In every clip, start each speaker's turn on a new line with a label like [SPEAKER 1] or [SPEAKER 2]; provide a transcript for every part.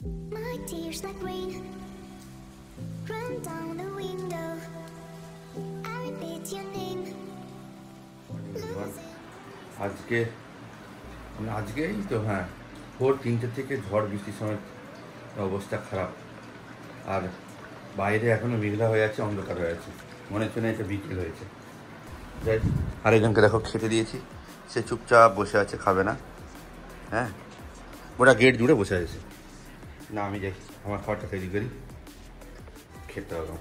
[SPEAKER 1] My tears like rain run down the window. I repeat your name.
[SPEAKER 2] আজকে আজকেই তো হ্যাঁ ভোর 3টে থেকে ঝড় বৃষ্টির সময় অবস্থা খারাপ। আর বাইরে এখনো মেঘলা হয়ে আছে, অন্ধকার হয়ে আছে, মনে হচ্ছে না এটা বিকেল হয়েছে। যাই, আরেকজনকে দেখো খেতে দিয়েছি, সে চুপচাপ বসে আছে, খাবে না। হ্যাঁ, ওরা গেট জুড়ে বসে আছে। না আমি যাই, আমার খাবারটা তৈরি করি, খেতে হবে।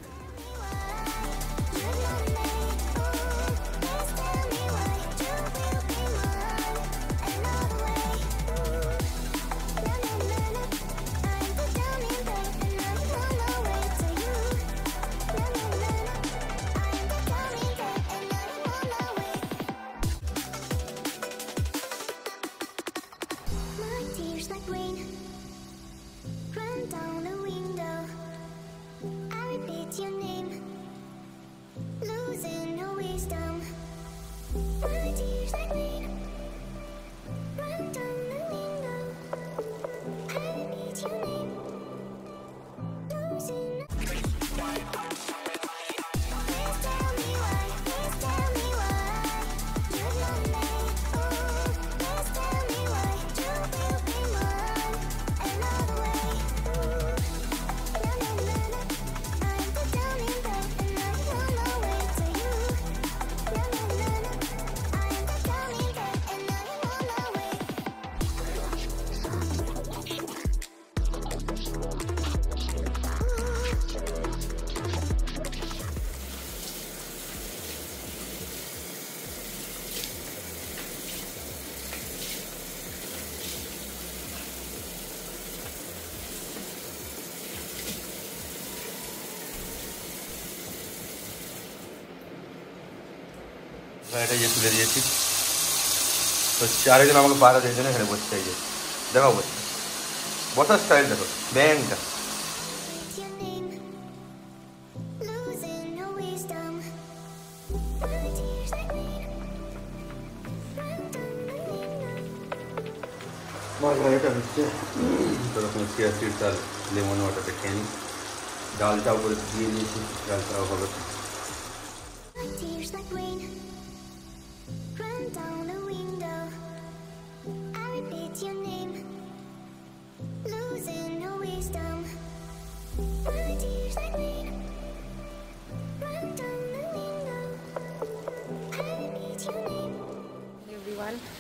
[SPEAKER 2] এটা যে তুলে দিয়েছি তো আরেকজন আমাকে পাহারা দিয়ে জন্য এখানে বসছে। এই যে দেখো বসছে, বসার স্টাইল দেখো, ব্যাংকটা। এটা হচ্ছে তখন চিয়া সিডস আর লেমন ওয়াটারটা খেয়ে নিই। ডালটাও করে দিয়ে দিয়েছি, ডালটাও হবে।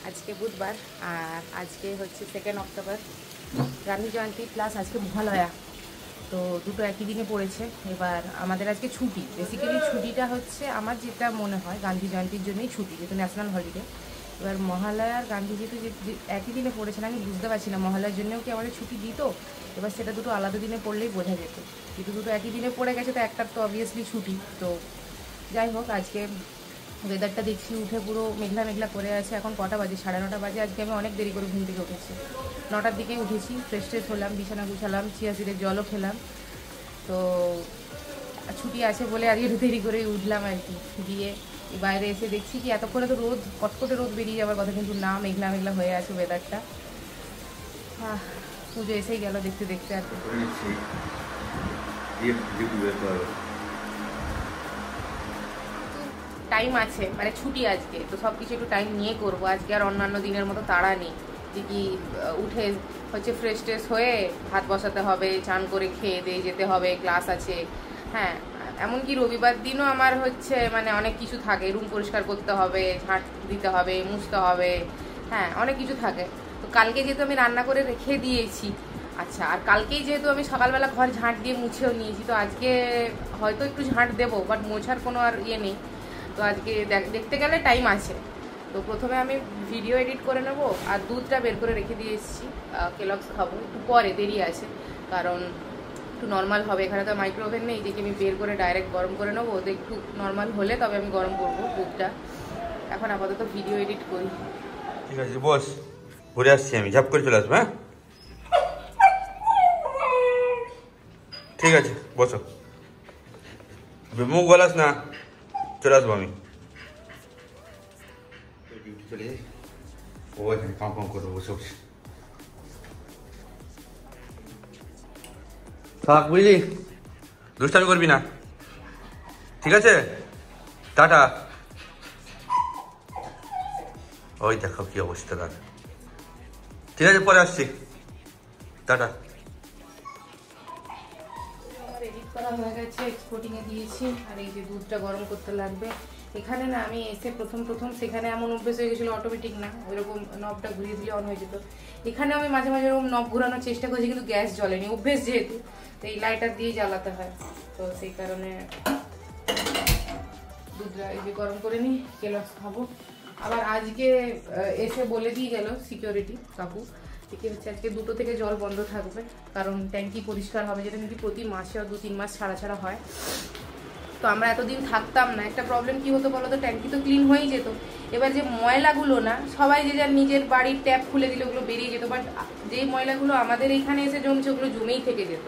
[SPEAKER 3] আজকে বুধবার আর আজকে হচ্ছে 2 অক্টোবর, গান্ধী জয়ন্তী প্লাস আজকে মহালয়া, তো দুটো একই দিনে পড়েছে। এবার আমাদের আজকে ছুটি, বেসিক্যালি ছুটিটা হচ্ছে আমার যেটা মনে হয় গান্ধী জয়ন্তীর জন্যই ছুটি, যেহেতু ন্যাশনাল হলিডে। এবার মহালয়া আর গান্ধী যেহেতু একই দিনে পড়েছে না, আমি বুঝতে পারছি না মহালয়ার জন্যও কি আমাদের ছুটি দিত। এবার সেটা দুটো আলাদা দিনে পড়লেই বোঝা যেত, কিন্তু দুটো একই দিনে পড়ে গেছে, তো একটার তো অবভিয়াসলি ছুটি। তো যাই হোক, আজকে ওয়েদারটা দেখছি উঠে পুরো মেঘলা মেঘলা করে আছে। এখন কটা বাজে? 9:30 বাজে। আজকে আমি অনেক দেরি করে ঘুম থেকে উঠেছি, 9টার দিকেই উঠেছি, ফ্রেশ ট্রেশ হলাম, বিছানা গুছালাম, চিয়া সিডের জলও খেলাম। তো ছুটি আছে বলে আজকে একটু দেরি করেই উঠলাম আর কি। দিয়ে বাইরে এসে দেখছি কি এতক্ষণে তো রোদ, কটকটে রোদ বেরিয়ে যাওয়ার কথা, কিন্তু না, মেঘলা মেঘলা হয়ে আছে ওয়েদারটা। পুজো এসেই গেল দেখতে দেখতে। আর টাইম আছে, মানে ছুটি আজকে, তো সব কিছু একটু টাইম নিয়ে করবো আজকে। আর অন্যান্য দিনের মতো তাড়া নেই যে কি উঠে হচ্ছে ফ্রেশ ট্রেশ হয়ে ভাত বসাতে হবে, চান করে খেয়ে দিয়ে যেতে হবে, ক্লাস আছে। হ্যাঁ, এমনকি রবিবার দিনও আমার হচ্ছে মানে অনেক কিছু থাকে, রুম পরিষ্কার করতে হবে, ঝাঁট দিতে হবে, মুছতে হবে, হ্যাঁ অনেক কিছু থাকে। তো কালকে যেহেতু আমি রান্না করে রেখে দিয়েছি, আচ্ছা, আর কালকেই যেহেতু আমি সকালবেলা ঘর ঝাঁট দিয়ে মুছেও নিয়েছি, তো আজকে হয়তো একটু ঝাঁট দেবো, বাট মোছার কোনো আর ইয়ে নেই। তো আজকে দেখতে গেলে টাইম আছে। তো প্রথমে আমি ভিডিও এডিট করে নেব, আর দুধটা বের করে রেখে দিয়ে এসেছি, কেলগস খাবো একটু পরে, দেরি আছে, কারণ একটু নর্মাল হবে। এখানে তো মাইক্রো ওভেন নেই যে আমি বের করে ডাইরেক্ট গরম করে নেবো, তো একটু নর্মাল হলে তবে আমি গরম করবো দুধটা। এখন আপাতত ভিডিও এডিট করি।
[SPEAKER 2] ঠিক আছে বস, ঘুরে আসছি আমি, ঝাপ করে চলে আসবো। হ্যাঁ ঠিক আছে, বসো, মুখ গলাস না, চলে আসবো আমি। ডিউটি চলে যাই, ও এখানে কাম কাম করে বসে বসে। থাক বুঝলি, দুষ্টামি করবি না, ঠিক আছে? টাটা। ওই দেখো কি অবস্থা তার। ঠিক আছে, পরে আসছি, টাটা।
[SPEAKER 3] আমার এডিট করা হয়ে গেছে, এক্সপোর্টিংয়ে দিয়েছি। আর এই যে দুধটা গরম করতে লাগবে। এখানে না আমি এসে প্রথম সেখানে এমন অভ্যেস হয়ে গেছিলো, অটোমেটিক না, ওইরকম নবটা ঘুরিয়ে দিলে অন হয়ে যেত। এখানে আমি মাঝে মাঝে এরকম নব ঘোরানোর চেষ্টা করছি, কিন্তু গ্যাস জ্বলেনি, অভ্যেস যেহেতু, তো এই লাইটার দিয়ে জ্বালাতে হয়। তো সেই কারণে দুধটা এই যে গরম করে নিই, কেলস খাবো। আবার আজকে এসে বলে দিয়ে গেল সিকিউরিটি কাকু, ঠিক হচ্ছে আজকে 2টো থেকে জল বন্ধ থাকবে, কারণ ট্যাঙ্কি পরিষ্কার হবে, যেটা নাকি প্রতি মাসে 2-3 মাস ছাড়া ছাড়া হয়। তো আমরা এতদিন থাকতাম না, একটা প্রবলেম কি হতো বলো তো, ট্যাঙ্কি তো ক্লিন হয়েই যেত, এবার যে ময়লাগুলো না, সবাই যে যার নিজের বাড়ির ট্যাপ খুলে দিলে ওগুলো বেরিয়ে যেত, বাট যেই ময়লাগুলো আমাদের এইখানে এসে জমছে ওগুলো জমেই থেকে যেত।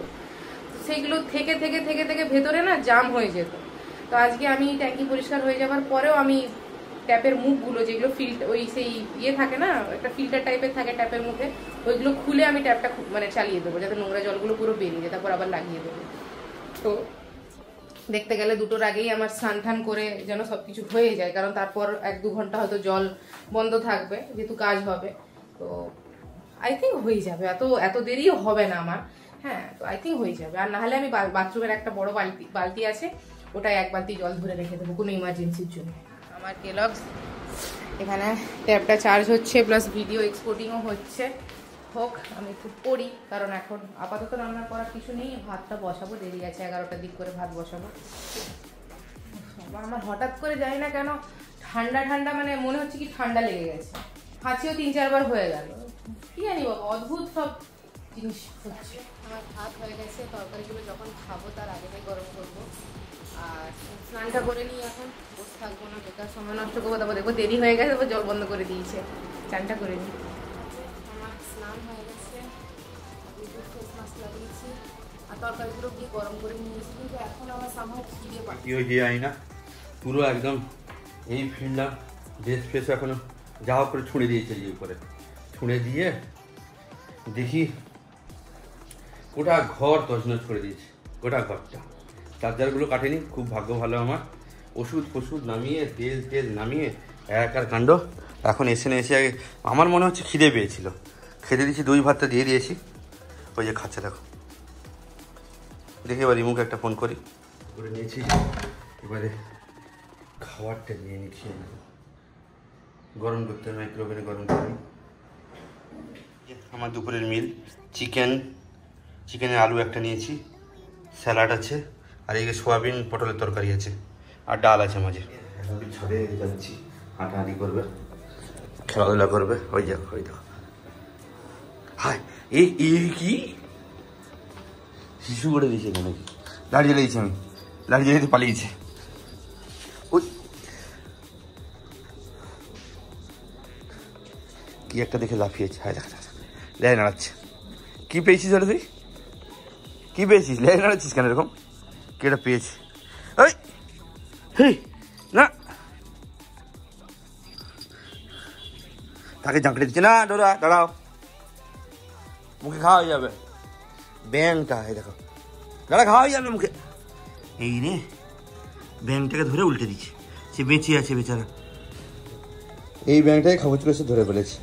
[SPEAKER 3] সেইগুলো থেকে থেকে থেকে থেকে ভেতরে না জাম হয়ে যেত। তো আজকে আমি ট্যাঙ্কি পরিষ্কার হয়ে যাওয়ার পরেও আমি ট্যাপের মুখগুলো, যেগুলো ওই সেই থাকে না, একটা ফিল্টার টাইপের থাকে ট্যাপের মুখে, ওইগুলো খুলে আমি ট্যাপটা মানে চালিয়ে দেবো, যাতে নোংরা জলগুলো পুরো বেরিয়ে যায়, তারপর আবার লাগিয়ে দেবো। তো দেখতে গেলে 2টোর আগেই আমার স্নান টান করে যেন সবকিছু হয়ে যায়, কারণ তারপর 1-2 ঘন্টা হয়তো জল বন্ধ থাকবে, যেহেতু কাজ হবে। তো আই থিঙ্ক হয়ে যাবে, এত দেরিও হবে না আমার। হ্যাঁ, তো আই থিঙ্ক হয়ে যাবে। আর নাহলে আমি বাথরুমের একটা বড় বালতি আছে, ওটাই 1 বালতি জল ভরে রেখে দেবো কোনো ইমার্জেন্সির জন্য। আমার কেলগস এখানে ট্যাপটা চার্জ হচ্ছে, প্লাস ভিডিও এক্সপোর্টিংও হচ্ছে। হোক, আমি একটু পড়ি, কারণ এখন আপাতত রান্না করার কিছু নেই। ভাতটা বসাবো, দেরি আছে, 11টার দিক করে ভাত বসাবো। আমার হঠাৎ করে যাই না কেন ঠান্ডা ঠান্ডা, মানে মনে হচ্ছে কি ঠান্ডা লেগে গেছে, হাঁচিও 3-4 বার হয়ে গেল, কি জানি বাবা, অদ্ভুত সব জিনিস হচ্ছে। আমার ভাত হয়ে গেছে, তরকারিগুলো যখন খাবো তার আগেটাই গরম করবো। আর স্নানটা করে নিই, এখন বসে থাকবো না, বেকার সময় নষ্ট করবো, তারপর দেখবো দেরি হয়ে গেছে, তারপর জল বন্ধ করে দিয়েছে। চানটা করে নিই। আমার স্নান হয়ে গেছে, ফেস মাস্ক লাগিয়েছি, আর তরকারিগুলো দিয়ে গরম করে নিয়েছি, কিন্তু এখন আমার সামহাও খিদে পাচ্ছে।
[SPEAKER 2] ওই দিয়ে আই না পুরো একদম এই ফিরলাম, ড্রেস ফ্রেস এখনো যা হোক করে ছুঁড়ে দিয়েছে, এই উপরে ছুঁড়ে দিয়ে দেখি গোটা ঘর তছনছ করে দিয়েছে, গোটা ঘরটা। চার্জারগুলো কাটেনি, খুব ভাগ্য ভালো আমার। ওষুধ নামিয়ে, তেল নামিয়ে একার কাণ্ড। এখন এসে আমার মনে হচ্ছে খিদে পেয়েছিল, খেতে দিয়েছি, 2 ভাতটা দিয়ে দিয়েছি, ওই যে খাচ্ছে দেখো। দেখি এবার রিমুকে একটা ফোন করে নিয়েছি, এবারে খাবারটা নিয়ে নিচ্ছি, গরম করতে হবে, মাইক্রোওভেনে গরম করি। আমার দুপুরের মিল চিকেনের আলু একটা নিয়েছি, স্যালাড আছে, আর এই সোয়াবিন পটলের তরকারি আছে, আর ডাল আছে মাঝে। ছাদে যাচ্ছি, হাঁটাহাঁটি করবে, খেলাধুলা করবে। ওই দেখো হাই, এই কি শিশু করে দিয়েছে এখানে, লাইট জ্বালিয়ে দিয়েছি আমি, লাইট জ্বালিয়ে পালিয়েছে। ওই কি একটা দেখে লাফিয়েছে, হাই দেখা লেয় নাড়াচ্ছে। কি পেয়েছিস ওটা তুই? কি পেয়েছিস? লেয় নাড়াচ্ছিস কেন এরকম? কি এটা পেয়েছি? ওই হেই না, তাকে জাঁকড়ে দিচ্ছে না, দাঁড়াও, মুখে খাওয়া হয়ে যাবে। ব্যাংকটা এই দেখো, খাওয়া হয়ে যাবে মুখে। এই রে, ব্যাংকটাকে ধরে উল্টে দিচ্ছে, সে বেঁচে আছে বেচারা। এই ব্যাংকটাকে খাবুচ করে ধরে ফেলেছে।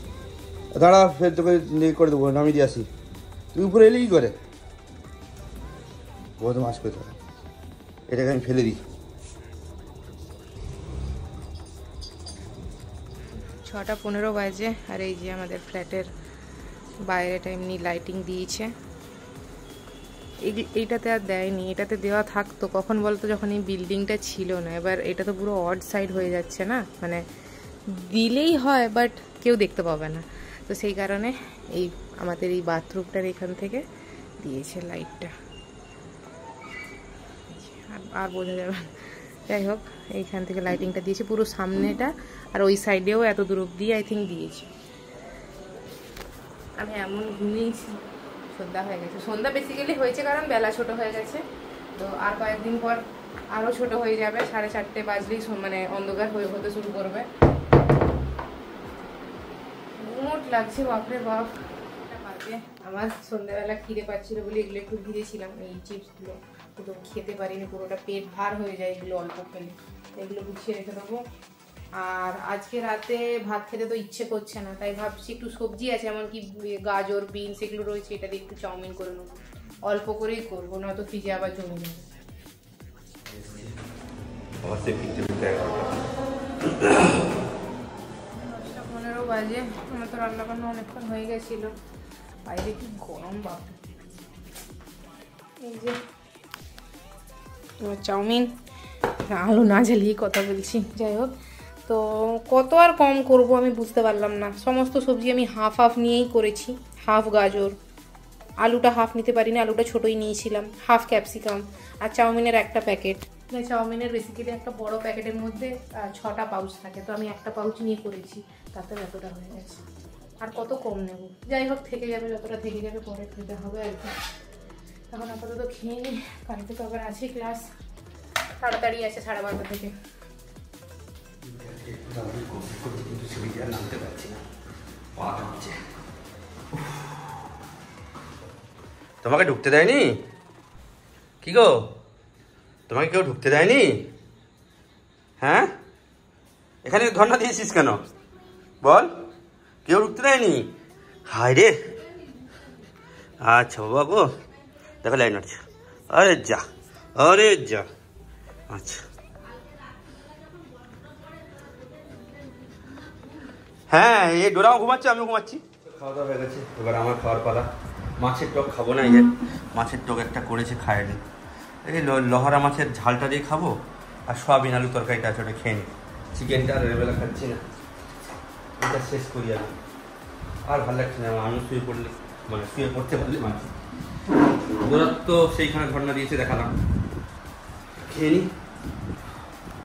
[SPEAKER 2] দাঁড়া, ফের তোকে করে দেবো, নামিয়ে দিয়ে আসি। তুই উপরে এলি কি করে? বদমাস করে, এটাকে আমি ফেলে দিই।
[SPEAKER 3] 6:15 বাজে, আর এই যে আমাদের ফ্ল্যাটের বাইরেটা এমনি লাইটিং দিয়েছে। এইটাতে আর দেয়নি, এটাতে দেওয়া থাকতো কখন বলতো, যখন এই বিল্ডিংটা ছিল না। এবার এটা তো পুরো অড সাইড হয়ে যাচ্ছে না, মানে দিলেই হয় বাট কেউ দেখতে পাবে না, তো সেই কারণে এই আমাদের এই বাথরুমটার এখান থেকে দিয়েছে লাইটটা, আর বোঝা যাবে না। যাই হোক, এইখান থেকে লাইটিংটা দিয়েছে পুরো সামনেটা, আর ওই সাইডেও এত দূর অব্দি আই থিঙ্ক দিয়েছে। আমি এমন ঘুমিয়েছি, সন্ধ্যা হয়ে গেছে। সন্ধ্যা বেসিক্যালি হয়েছে কারণ বেলা ছোট হয়ে গেছে, তো আর কয়েকদিন পর আরও ছোট হয়ে যাবে, 4:30 বাজলেই মানে অন্ধকার হতে শুরু করবে। ঘুমোট লাগছে, বাপরে বাপ। আমার সন্ধ্যাবেলা খিদে পাচ্ছিল বলে এগুলো একটু ভিজেছিলাম, এই চিপসগুলো তো খেতে পারিনি, পুরোটা পেট ভার হয়ে যায় এগুলো অল্প খেলে, এগুলো গুছিয়ে রেখে দেবো। আর আজকে রাতে ভাত খেতে তো ইচ্ছে করছে না, তাই ভাবছি একটু সবজি আছে এমনকি গাজর বিনস এগুলো রয়েছে, এটা দিয়ে একটু চাউমিন করে নেবো, অল্প করেই করবো, নয়তো ফ্রিজে আবার জমে যাবে। 10:15 বাজে, আমার তো রান্না বান্না অনেকক্ষণ হয়ে গেছিলো, বাইরে কি গরম বাবা। এই যে তোমার চাউমিন, আলু না জ্বালিয়ে কথা বলছি, যাই হোক। তো কত আর কম করব আমি বুঝতে পারলাম না, সমস্ত সবজি আমি হাফ হাফ নিয়েই করেছি, হাফ গাজর, আলুটা হাফ নিতে পারিনি, আলুটা ছোটোই নিয়েছিলাম, হাফ ক্যাপসিকাম, আর চাউমিনের একটা প্যাকেট। চাউমিনের বেসিক্যালি একটা বড় প্যাকেটের মধ্যে 6টা পাউচ থাকে, তো আমি একটা পাউচ নিয়ে করেছি, তাতে এতটা হয়ে গেছে, আর কত কম নেব। যাই হোক থেকে যাবে, যতটা থেকে যাবে পরে খেতে হবে আর কি। এখন আপাতত খেয়ে নিই, কালকে তো আবার আছে ক্লাস, তাড়াতাড়ি আছে 12:30 থেকে।
[SPEAKER 2] নামতে পারছি না, পা কাঁপছে। তোমাকে ঢুকতে দেয়নি? কি গো, তোমাকে কেউ ঢুকতে দেয়নি? হ্যাঁ, এখানে ধর্ণা দিয়েছিস কেন বল? কেউ ঢুকতে দেয়নি? হায় রে, আচ্ছা বাবা গো, দেখো লাইন আছে, আরে যা, আরে যা, আচ্ছা হ্যাঁ, এই ডোরাও ঘুমাচ্ছে, আমিও ঘুমাচ্ছি। খাওয়া দাওয়া হয়ে গেছে, এবার আমার খাওয়ার পালা। মাছের টক খাবো না, এই যে মাছের টক একটা করেছে, খায়নি। এই লহরা মাছের ঝালটা দিয়ে খাবো, আর সয়াবিন আলু তরকারিটা আছে, ওটা খেয়ে নিই। চিকেনটা আর এবেলা খাচ্ছি না, এটা শেষ করি আমি, আর ভালো লাগছে না। আমি শুয়ে পড়লে, মানে শুয়ে পড়তে পারলে মাছ দৌড়াত তো সেইখানে ধর্ণা দিয়েছে, দেখালাম, খেয়ে নিই।